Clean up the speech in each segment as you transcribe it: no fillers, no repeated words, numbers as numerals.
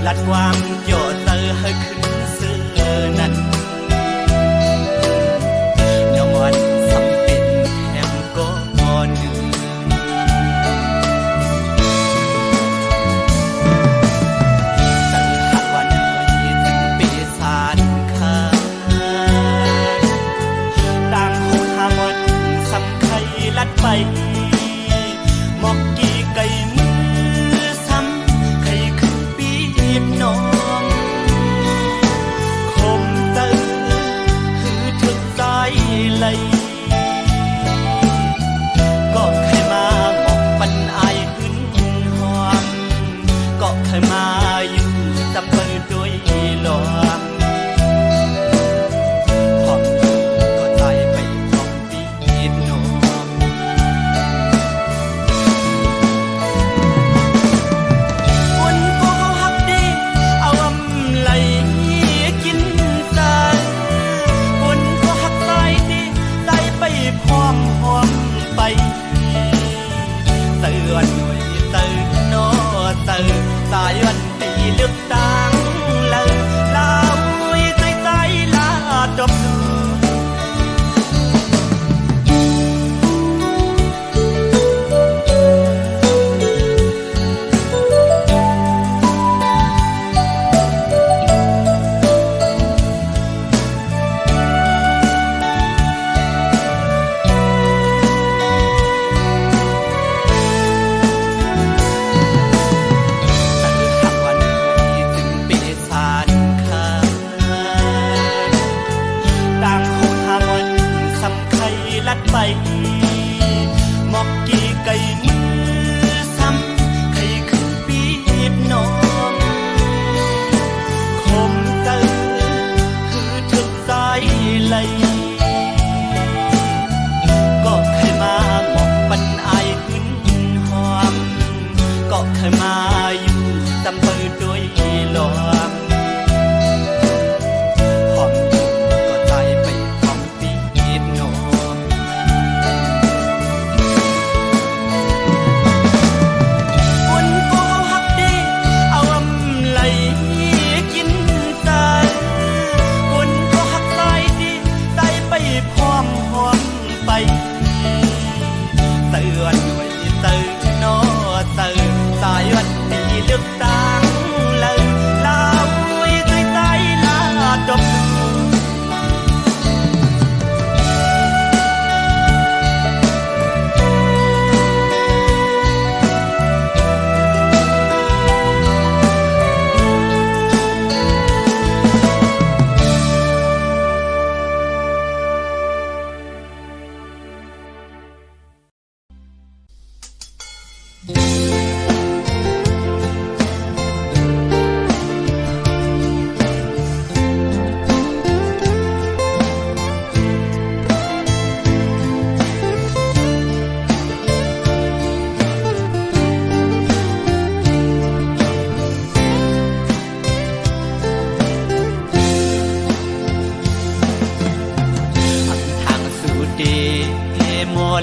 ลัดความโยดเตอให้ขึ้นเสื้อนั้นย้อนวันสำเป็นแถมก็หนึ่งสังหารวันนี้ถึงปีศาจขาดต่างหูทางวันสำไข่ลัดไปหมอกกี่ไก่น้องคมเตอหือถึกใจเลยก็เคยมาหมอกปันอายหึนหอมก็เคยมาอยู่จำเปิดด้วยหลอกพอก็ใจไปพร้อมปีดน้องหอมไปเตือนหน่วยเตือนโนเตือนสายวันตีเลือกตั้งเลยลาวใจใจลาดบดูลัดไปหมอกกี่ไก่มือซ้ำใครคือปีบน้องคมเตอคือถึกใจเลยก็เคยมาหมอกปันอายหึนหอมก็เคยมาอยู่จำเปิดด้วยหลอกหอมก็ใจไปพร้อมปีบน้องไปเตือนหน่วยเตือนโนเตือนสายวันตีเลือกตั้งเลยลาวใจใจลาดบ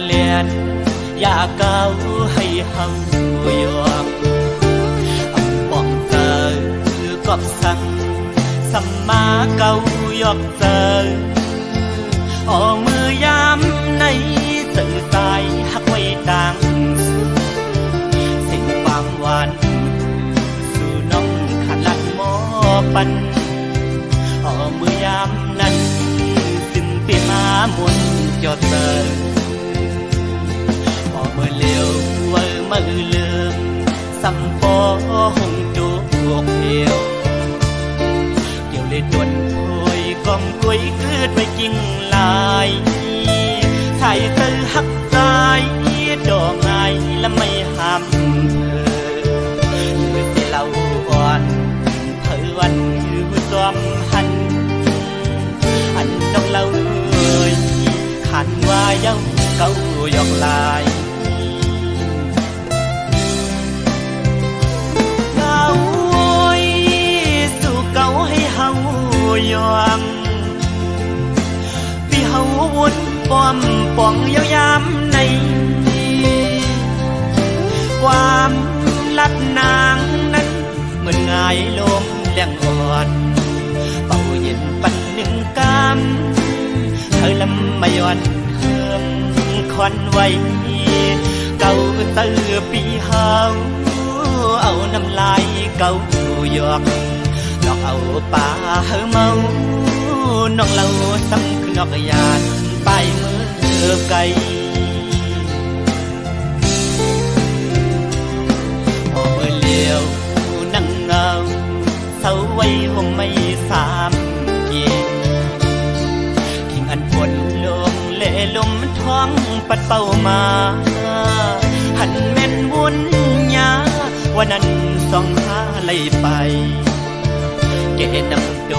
เลียนอยากเก้าให้เฮายอมป้องเจอกอบสั่งสัมมาเก้ายอกเจอเอามือยามในสื่อสายหักไว้ดังสิ่งความหวานสู่น้องขันลัดหมอปันเอามือยามนั้นสิ้นปีมามุนจอดเจอเมื่อเลี้ยว มือเลื่อมสัมปอหงจูกเหี่ยวเกี่ยวเลยตวนถวยกองกล้วยเกิดไปกิ่งลายใส่เธอหักใจดอกไงและไม่ห้ามเธอเลยสิเล่าอ่อนเธอวันอยู่ซ้อมหันอันน้องเล่าขันว่าเย้าเก้าหยอกลายเก้าสู่เก้าให้เฮายองพี่เฮาวนป้อมป่องยาวยามในความลัดนางนั้นเหมือนง่ายลมแรงอ่อนเป่าเย็นปันหนึ่งกำเธอลำมาย้อนเฮิมคอนไว้เก่าเตือปีเฮาเอาน้ำลายเก่าหยอกหลอกเอาป่าเฮาเมาน้องเล่าซ้ำคือนอกยานไปมือไกลพอมือเลี้ยวนั่งเงาเศร้าไว้ห่มไม่สามเกียงทิ้งอันปวดลมเล่ลมท้องปัดเป่ามาหันแม่นวุ่นยาวันนั้นส่องหาไหลไปเกณฑ์นำโด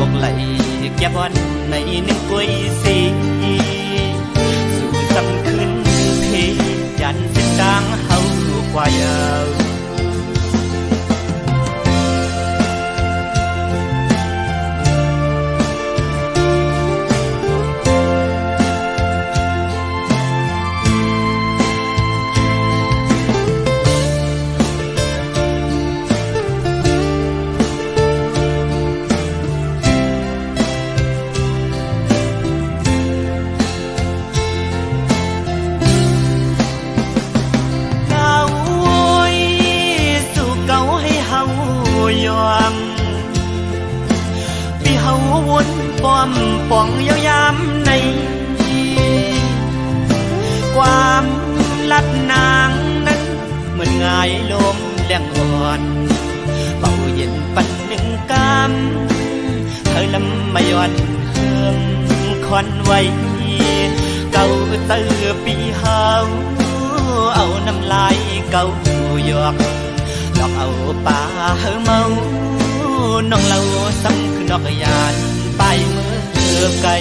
กไหลแก่บอนในหนึ่งกล้วยสีสู่ซ้ำขึ้นเพยันเส้นดังเฮากว่ายาวป้อมป่องยาวยามในความลัดนางนั้นเหมือนง่ายลมแรงอ่อนเป่าเย็นปันหนึ่งกำเธอลำมาย้อนเฮิมคอนไว้เก่าเตือปีเฮาเอาน้ำลายเก่าหยอกหลอกเอาป่าเฮาเมาน้องเล่าซ้ำคือนอกยานไปมือไกล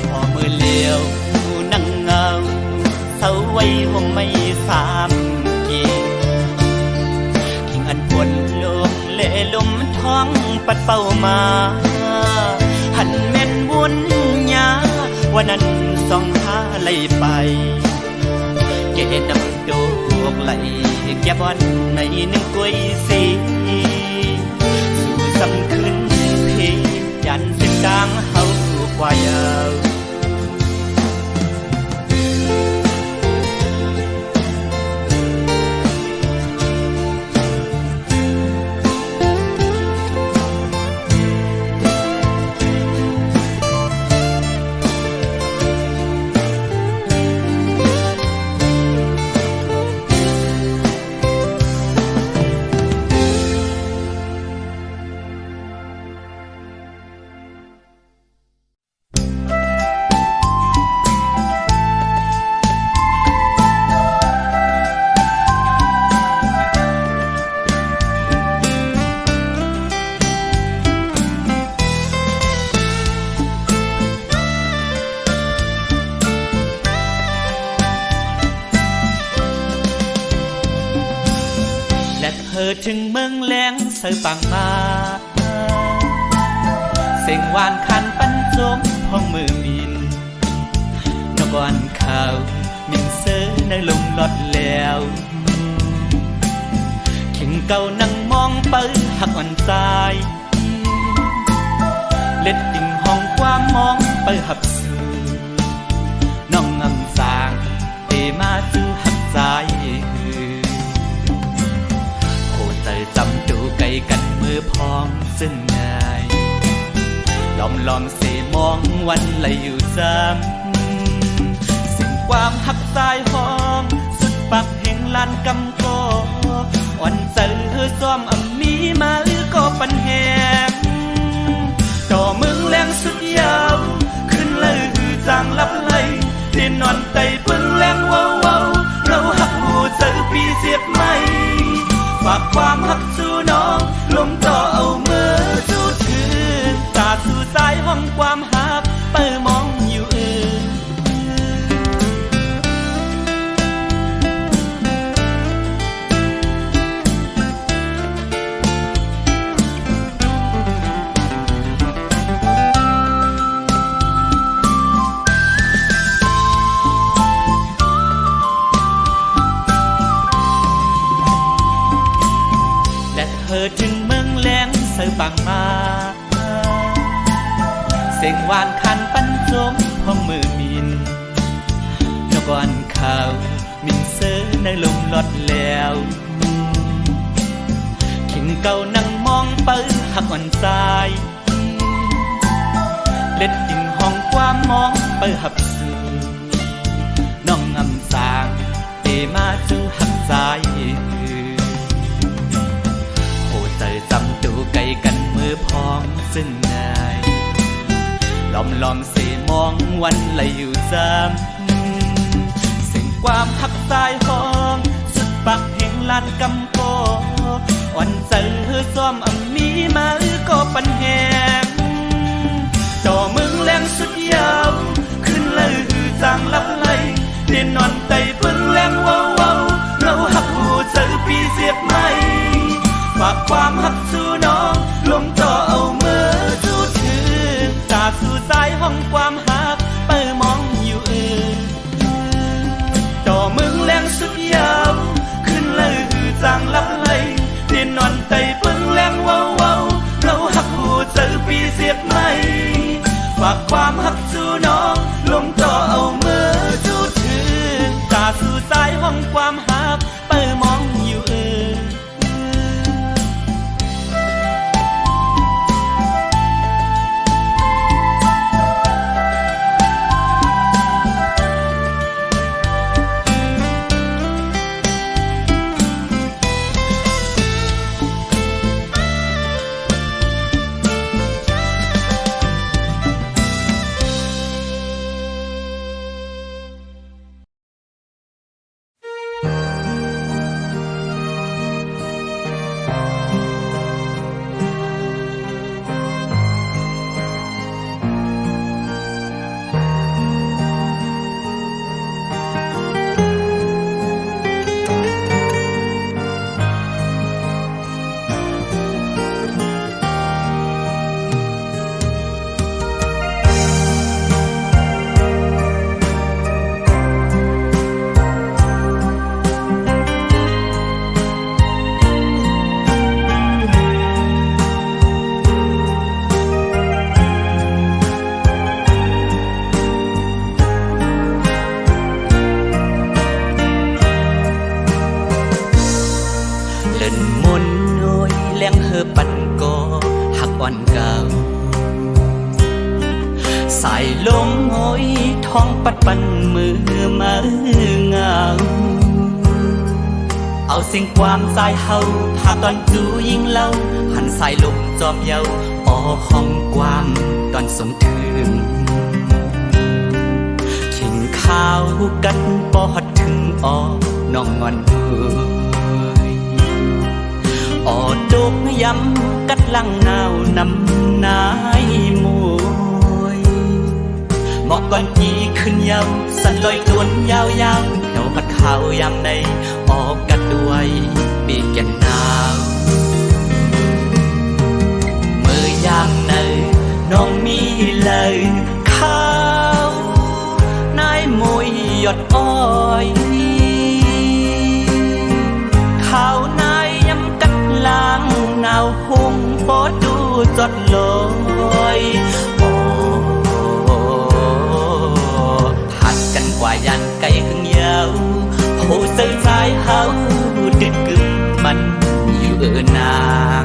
พอมือเลี้ยวนั่งเงาเศร้าไว้ห่มไม่สามเกียงทิ้งอันปวดลมเล่ลมท้องปัดเป่ามาหันแม่นวุ่นยาวันนั้นส่องหาไหลไปเกณฑ์นำโดกไหลแก่บอนในหนึ่งกล้วยสีสู่ซ้ำขึ้นเพยันเส้นดังเฮากว่ายาวถึงเมืองแหลงเสือปังมาเสียงหวานคันปันจมห้องมือมินนกวันข่าวมินเสือในลมลอดแล้วเข่งเก่านั่งมองเปิดหักอ่อนใจเล็ดดิ่งห้องความมองเปิดหับสูน้องงำสางเตมาซื้อหักใจจำดูไกลกันมือพองซึ่งง่ายลอมเสมองวันไหลอยู่ซ้ ความหักสายหอมสุดปักแห่งลานกำโกอ่อนเจอซ้อมอำมีมาก็ปันแหงต่อมึงแรงสุดยาวขึ้นเลยจางลับไหลเดินนอนไต่ปึงแรงว้าวเราหักหูเจอปีเสียบไม่ฝากความหักสู่น้องลมจ่อเอามือสู้ถือตาสู่สายห้องความหักเปิดมองอยู่ถึงเมืองแหลงเสือปังมาเสียงหวานคันปั้นจมห้องมือมินนกวันข่าวมินเสือในลมลดแล้วขิงเก่านั่งมองเปิ้ลหักอ่อนสายเล็ดดิ่งห้องความมองเปิ้ลหับสื่อน้องงำสางเอมาจู่หักสายจำตูไกลกันมือพองซึ่งนายล้อมเสมองวันไหลอยู่ซ้ำสิ่งความหักสายห้องสุดปักแห่งลานกำโกอ่อนเจอซ้อมอำมีมาก็ปันแหงต่อมึงแรงสุดยาวขึ้นเลยจางลับไหลเดินนอนไต่ปึงแรงว้าวเราหักหูเจอปีเสียบไม่ฝากความหักสู่น้องลมจ่อเอามือสู้ถือตาสู่สายห้องความหักเปิดมองอยู่ต่อมึงแรงสุดยาวขึ้นเลยจางลับไหลเดินนอนไต่ปึงแรงว้าวเราหักหูเจอปีเสียบไม่ฝากความหักสู่น้องลมจ่อเอามือสู้ถือตาสู่สายห้องความหักเปิดมองอยู่สายลมโหยท้องปัดปันมือมาเงาเอาเสียงความสายเฮาพาตอนจูยิงเล่าหันสายลมจอมเยาออห้องความตอนสมถึงขิงข้าวกันปอดถึงออน้องงอนออดกย้ำกัดลังหนาวนำนายมวยหมอกก่อนกี่ขึ้นยาวสันลอยตัวยาวเดาพัดข้าวยามในออกกัดด้วยปีกแก่นหนาวมือย่างในน้องมีเลยข้าวนายมวยหยดอ้อยข้าวนายย้ำกัดล้างหนาวหุ่งโปดูจดลอยโอ้ผัดกันกว่ายันไก่ขึงยาวโหเส้นสายเฮาดึกกึ่งมันอยู่นาง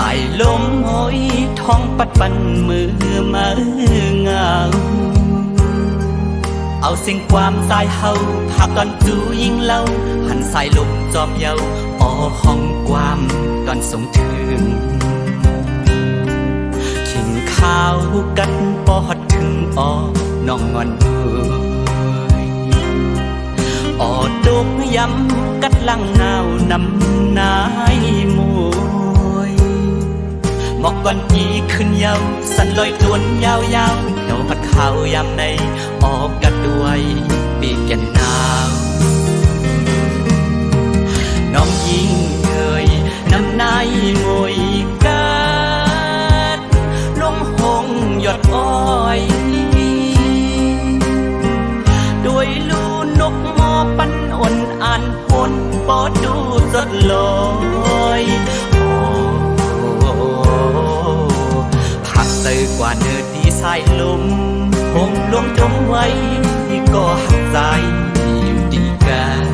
ายลมโหยท้องปัดปันมือมาเงาเอาเสียงความสายเฮาภาพตอนจูยิงเล่าหันสายลมจอมเยาออห้องความตอนส่งถึงขิงข้าวกันปอดถึงออน้องงอนออดกย้ำกัดลังเงานำนายมวยหมอกก่อนอีขึ้นเยาสันลอยตวนยาวๆเหี่ยวพัดข้าวยามในออกกัดด้วยปีกแก่นหนาวน้องยิงเอ่ยน้ำนายมวยกัดลงหงหยดอ้อยด้วยลูนกมอปันอ่อนอ่านหนปอดดูสดลอยผักเตอกว่าเนื้อดีสายลมผมลงจมไว้ก็หักใจอยู่ดีกัน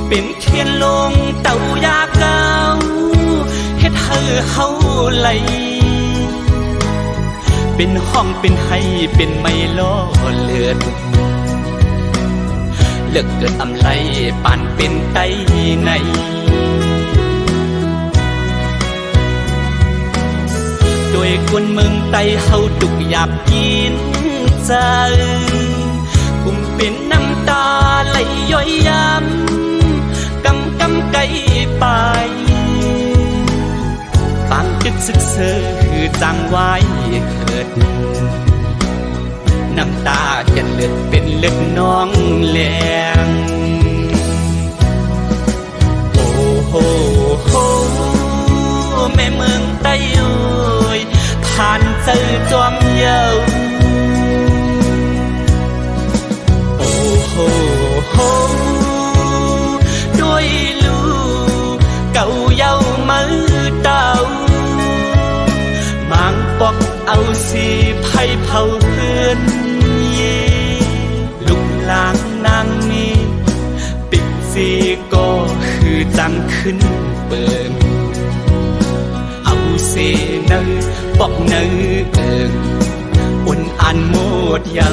เป็นเทียนลงเต่ายาเก่าเฮ็ดให้เฮาไหลเป็นห้องเป็นไห้เป็นไม่ล้อเลือดเลิกเกิดอำไลปานเป็นไตในโดยคนเมืองไตเฮาตุกหยาบกินใจกุมเป็นน้ำตาไหลย้อยย้ำกำไกไปปางจึกซึกเซอคือจังไว้เกิดน้ำตาจะเลือดเป็นเลือดน้องแหลงโอ้โหโหแม่เมืองไต้เอ้ยผ่านเจอจอมเยาโอ้โหโหด้วยลูกเก่าเย้ามือเต่ามางปอกเอาสีไผ่เผาเพื่อนยีลุกลางนางมีปิดสีก็คือจังขึ้นเปิมเอาเสเนอปอกเนอเอิงอุ่นอันโมดเย้า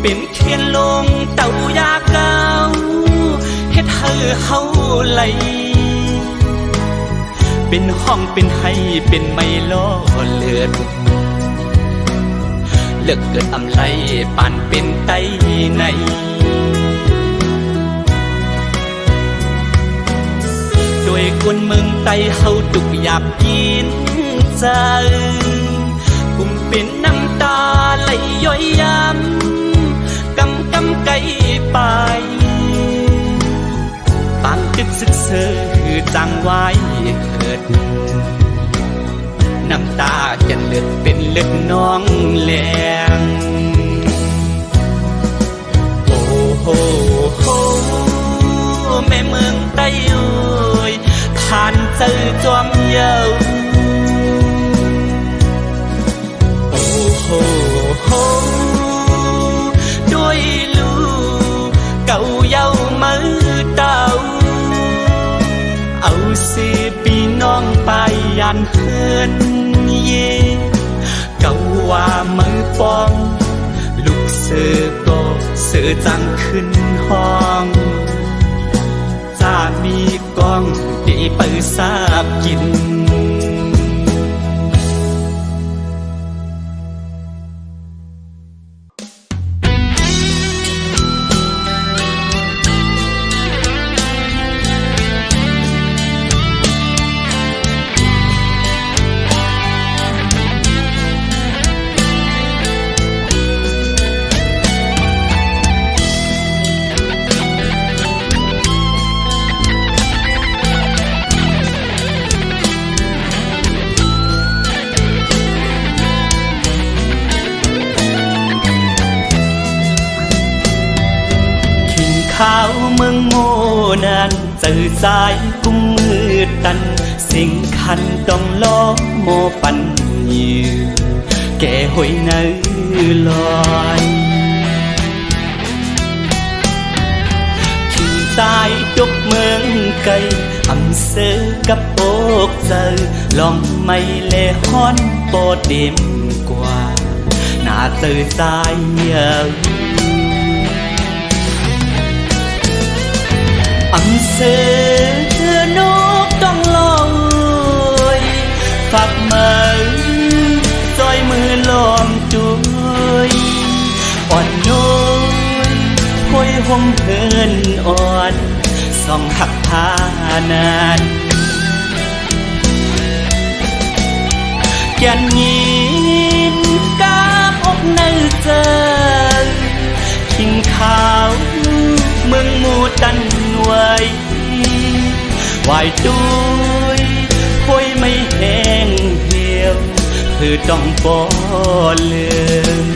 เป็นเทียนลงเต่ายาเก่าเฮ็ดให้เฮาไหลเป็นห้องเป็นไห้เป็นไม่ล้อเลือดเลิกเกิดอำไลปานเป็นไตในโดยคนเมืองไตเฮาตุกหยาบกินใจกุมเป็นน้ำตาไหลย้อยย้ำกำไกไปปางจึกซึกเซอคือจังไว้เกิดน้ำตาจะเลือดเป็นเลือดน้องแหลงโอ้โหโหแม่เมืองไต้เอ้ยผ่านเจอจอมเยาโ านเฮินเย่เก่าว่ามือป้องลูกเสือก็เสือจังขึ้นห้องจะมีกองดีไปสาบกินข้าวเมืองโมนั้นเจอสายกุมมือตันสิ่งคันต้องล้อโมปันยือแก่หอยเนื้อลอยทิ้งสายจกเมืองไกลอำเสอกับโอกเจอลองไม่เลฮ้อนโปดเด็มกว่าหน้าเจอสายเยอะอันเสือนกต้องลอยฝากมือจอยมือล้อมจุยอ่อนน้อยหอยห่มเพินอ่อนส่องหักพานานแก่นยินกาบอกในเจอขิงขาวเมืองมูตันไว้วายตุยคุยไม่แห้งเหี่ยวคือต้องปอเลืม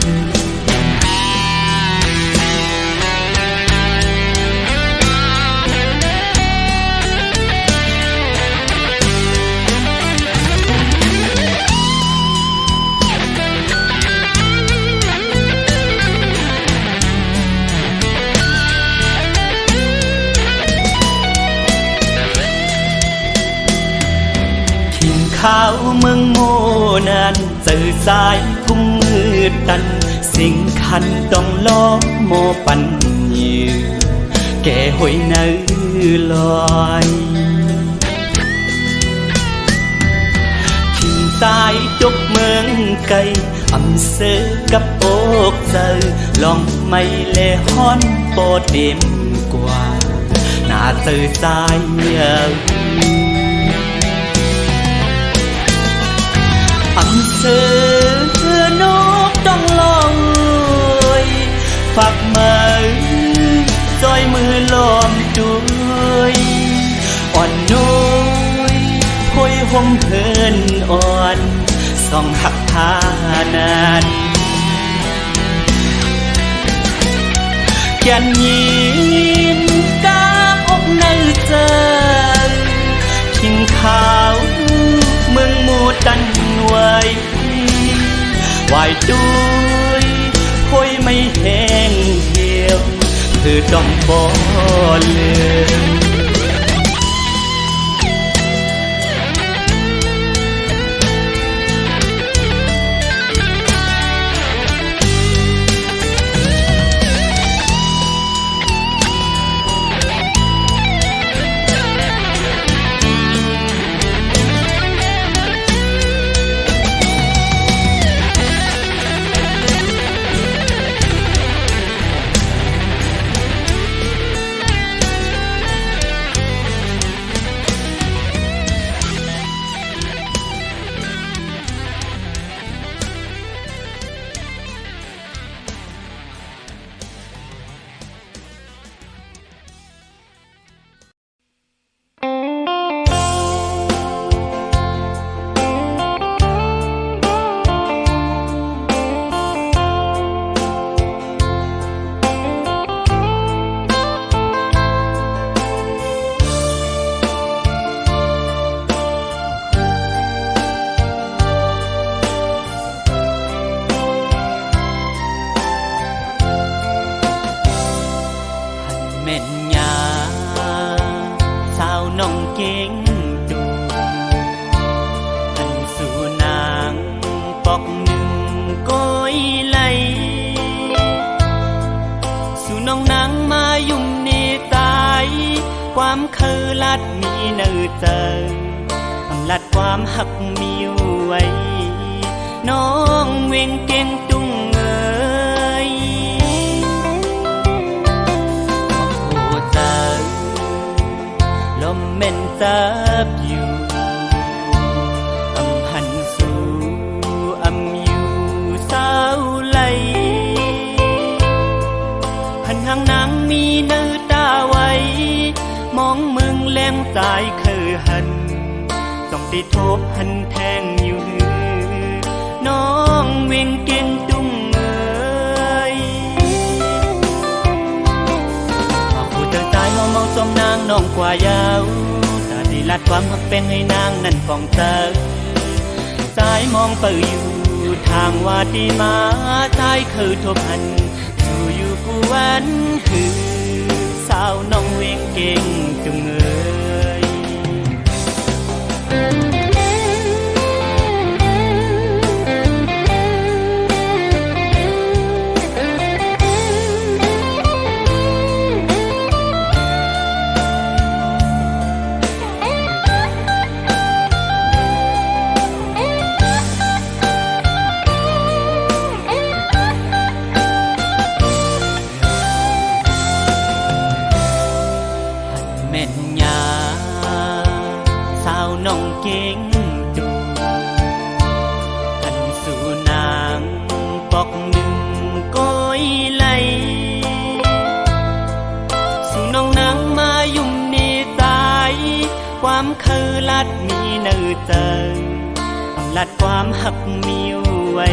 ข้าวเมืองโมนั้นเจอสายกุมมือตันสิ่งคันต้องล้อโมปันยือแก่หอยเนื้อลอยทิ้งสายจกเมืองไกลอำเสอกับโอกเจอลองไม่เลฮ้อนโปดเด็มกว่าหน้าเจอสายเยอะอันเสือนกต้องลอยฝากมือจอยมือล้อมจุยอ่อนน้อยหอยห่มเพินอ่อนส่องหักพานานแก่นยินกาบอกในเจอขิงขาวเมืองมูตันไว้วายตุยคุยไม่แห้งเหี่ยวคือต้องบ่ลืม เจออำลัดความหักมีไว้น้องเวงเก่งตุงเอ๋ยผู้เจอลมเม่นจับอยู่อำหันสู่อำอยู่สาวไหลหันหางนางมีเนื้อตาไว้มองมึงแรงใจคือหันจ้องติดทบหันแทงอยู่น้องเวงเก่งตุงเอ๋ยผู้เจอใจเมาจมนางน้องกว่ายาวตาดีลัดความหักเป็นให้นางนั่นฟองเจอสายมองเปิดอยู่ทางว่าดีมาใจคือทบหันอยู่กูวันคือสาวน้องเวงเก่งจุงเอ๋ยแม่นยาสาวน้องเก่งดูกันสู่นางปอกหนึ่งก้อยไหลสู่น้องนางมายุ่มเนใจความคือลัดมีเนื้อเจอลัดความหักมีไว้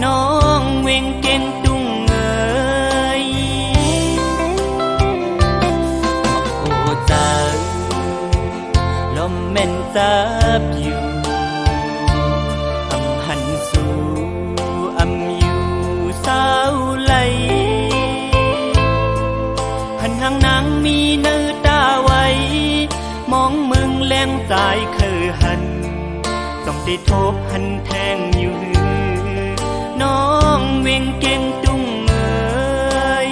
น้องเวงเก่งตุงเอ๋ยเจอลมเม่นจับอยู่อำหันสู่อำอยู่สาวไหลหันหางนางมีเนื้อตาไว้มองมึงแรงใจคือหันจ้องติดทบหันแทงอยู่น้องเวงเก่งตุงเอ๋ย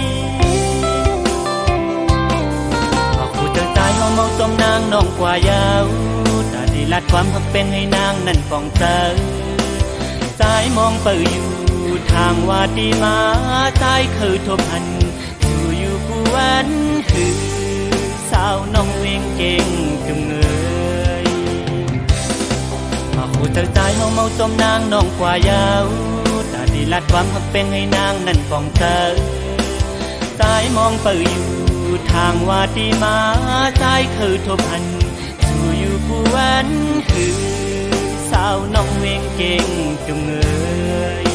ผู้เจอใจเมาจมนางน้องกว่ายาวตาดีลัดความหักเป็นให้นางนั่นฟองเจอสายมองเปิดอยู่ทางว่าดีมาใจคือทบหันอยู่กูวันคือสาวน้องเวงเก่งจุงเอ๋ยผู้เจอใจเมาจมนางน้องกว่ายาวตาดีลัดความหักเป็นให้นางนั่นฟองเจอสายมองเปิดอยู่ทางว่าดีมาใจคือทบหันอยู่กูวันคือสาวน้องเวงเก่งจุงเอ๋ย